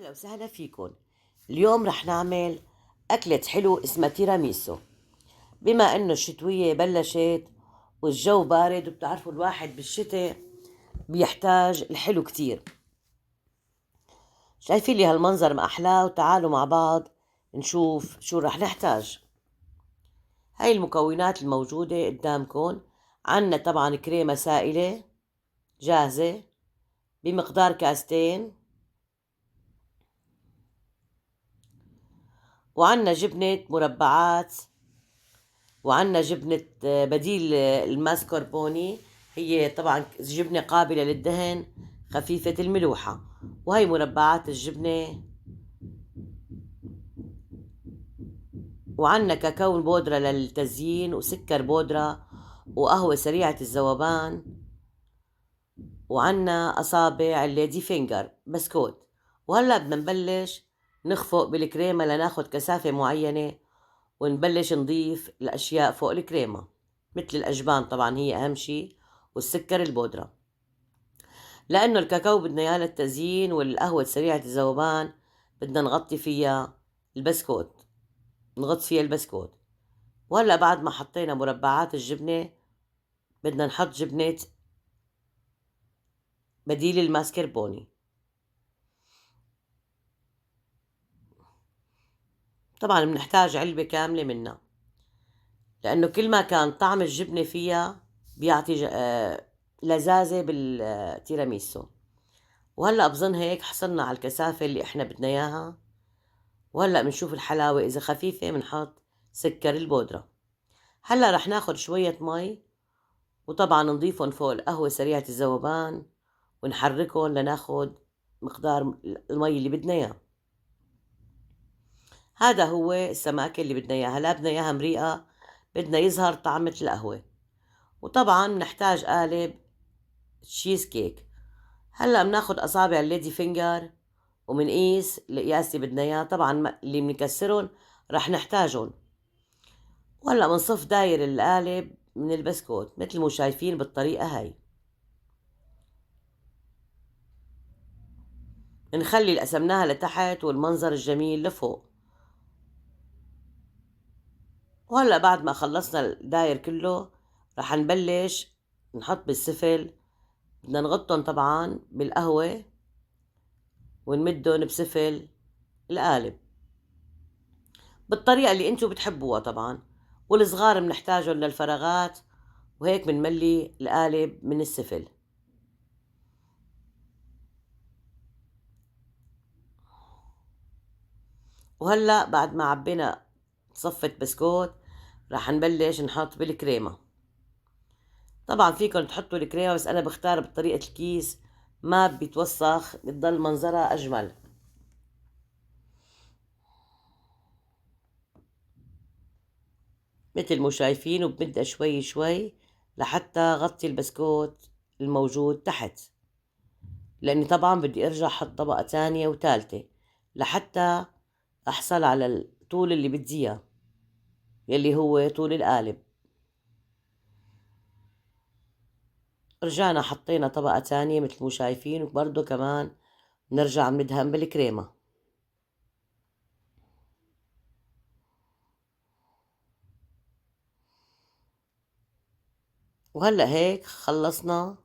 أهلا وسهلا فيكم. اليوم رح نعمل أكلة حلو اسمها تيراميسو. بما إنه الشتوية بلشت والجو بارد، وبتعرفوا الواحد بالشتاء بيحتاج الحلو كتير. شايفين لي هالمنظر ما أحلاه، وتعالوا مع بعض نشوف شو رح نحتاج. هاي المكونات الموجودة قدامكم. عنا طبعا كريمة سائلة جاهزة بمقدار كاستين، وعنا جبنة مربعات، وعنا جبنة بديل الماسكربوني. هي طبعا جبنة قابلة للدهن خفيفة الملوحة. وهي مربعات الجبنة. وعنا كاكاو بودرة للتزيين، وسكر بودرة، وقهوة سريعة الذوبان، وعنا أصابع الليدي فينجر بسكوت. وهلأ بدنا نبلش نخفق بالكريمة لناخد كثافة معينة، ونبلش نضيف الأشياء فوق الكريمة، مثل الأجبان طبعا هي أهم شي، والسكر البودرة، لأنه الكاكاو بدنا إياه للتزيين، والقهوة سريعة الذوبان بدنا نغطي فيها البسكوت، نغطي فيها البسكوت. وهلأ بعد ما حطينا مربعات الجبنة بدنا نحط جبنة بديل الماسكربوني. طبعا بنحتاج علبة كاملة منها، لأنه كل ما كان طعم الجبنة فيها بيعطي لذاذة بالتيراميسو. وهلأ بظن هيك حصلنا على الكثافة اللي احنا بدنا اياها. وهلأ بنشوف الحلاوة إذا خفيفة بنحط سكر البودرة. هلأ رح ناخد شوية مي، وطبعا نضيفهم فوق القهوة سريعة الذوبان، ونحركهم لناخد مقدار المي اللي بدنا اياه. هذا هو السماكة اللي بدنا اياها. لا بدنا اياها مريئة، بدنا يظهر طعم مثل القهوة. وطبعا بنحتاج قالب تشيز كيك. هلأ بناخد أصابع الليدي فينجر ومنقيس القياس اللي بدنا اياه. طبعا اللي بنكسرهم رح نحتاجهم. وهلأ بنصف داير القالب من البسكوت مثل ما شايفين بالطريقة هاي. نخلي اللي قسمناها لتحت والمنظر الجميل لفوق. وهلأ بعد ما خلصنا الداير كله رح نبلش نحط بالسفل. بدنا نغطهم طبعا بالقهوة ونمدهم بسفل القالب بالطريقة اللي انتو بتحبوها طبعا. والصغار بنحتاجهم للفراغات، وهيك بنملي القالب من السفل. وهلأ بعد ما عبينا صفة بسكوت رح نبلش نحط بالكريمة. طبعا فيكم تحطوا الكريمة، بس أنا بختار بطريقة الكيس، ما بيتوسخ، بتضل منظرها أجمل. مثل ما شايفين، وبمدها شوي شوي لحتى غطي البسكوت الموجود تحت، لأني طبعا بدي أرجع أحط طبقة تانية وتالتة لحتى أحصل على الطول اللي بدي إياه، يلي هو طول القالب. رجعنا حطينا طبقة تانية مثل ما شايفين، وبرضه كمان نرجع ندهن بالكريمة. وهلأ هيك خلصنا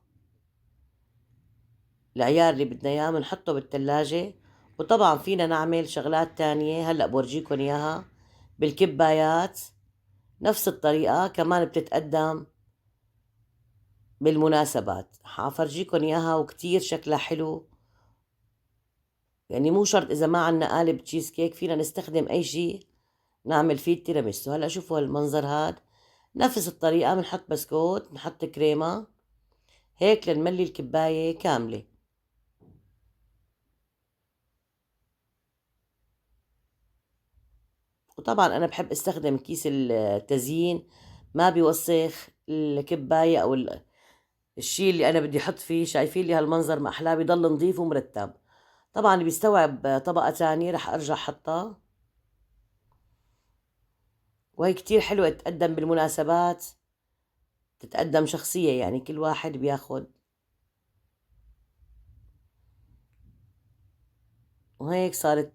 العيار اللي بدنا اياه، بنحطه بالتلاجة. وطبعا فينا نعمل شغلات تانية هلأ بورجيكم اياها بالكبايات. نفس الطريقة كمان بتتقدم بالمناسبات، حافرجيكم اياها وكتير شكلها حلو. يعني مو شرط اذا ما عنا قالب تشيز كيك، فينا نستخدم اي شي نعمل فيه التيراميسو. هلا شوفوا المنظر هاد. نفس الطريقة بنحط بسكوت، بنحط كريمة، هيك لنملي الكباية كاملة. وطبعا أنا بحب استخدم كيس التزيين، ما بيوسخ الكباية أو الشي اللي أنا بدي أحط فيه. شايفين لي هالمنظر ما أحلاه، بيضل نظيف ومرتب. طبعا اللي بيستوعب طبقة تانية رح أرجع حطها. وهي كتير حلوة تتقدم بالمناسبات، تتقدم شخصية، يعني كل واحد بياخد. وهيك صارت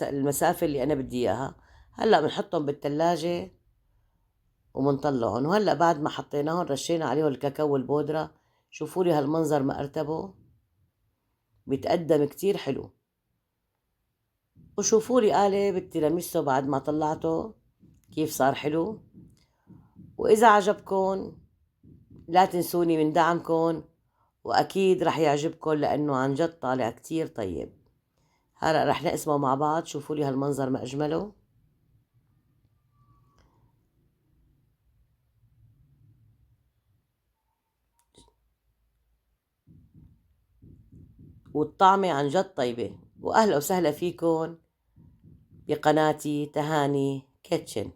المسافة اللي أنا بدي إياها. هلأ بنحطهم بالتلاجة ومنطلعهم. وهلأ بعد ما حطيناهم رشينا عليهم الكاكاو والبودرة. شوفوا لي هالمنظر ما ارتبوا، بيتقدم كتير حلو. وشوفوا لي قالب التيراميسو بعد ما طلعته كيف صار حلو. وإذا عجبكن لا تنسوني من دعمكن، وأكيد رح يعجبكن لأنه عن جد طالع كتير طيب. هلأ رح نقسمه مع بعض. شوفوا لي هالمنظر ما أجمله. والطعمة عن جد طيبة. وأهلا وسهلا فيكن بقناتي تهاني كيتشن.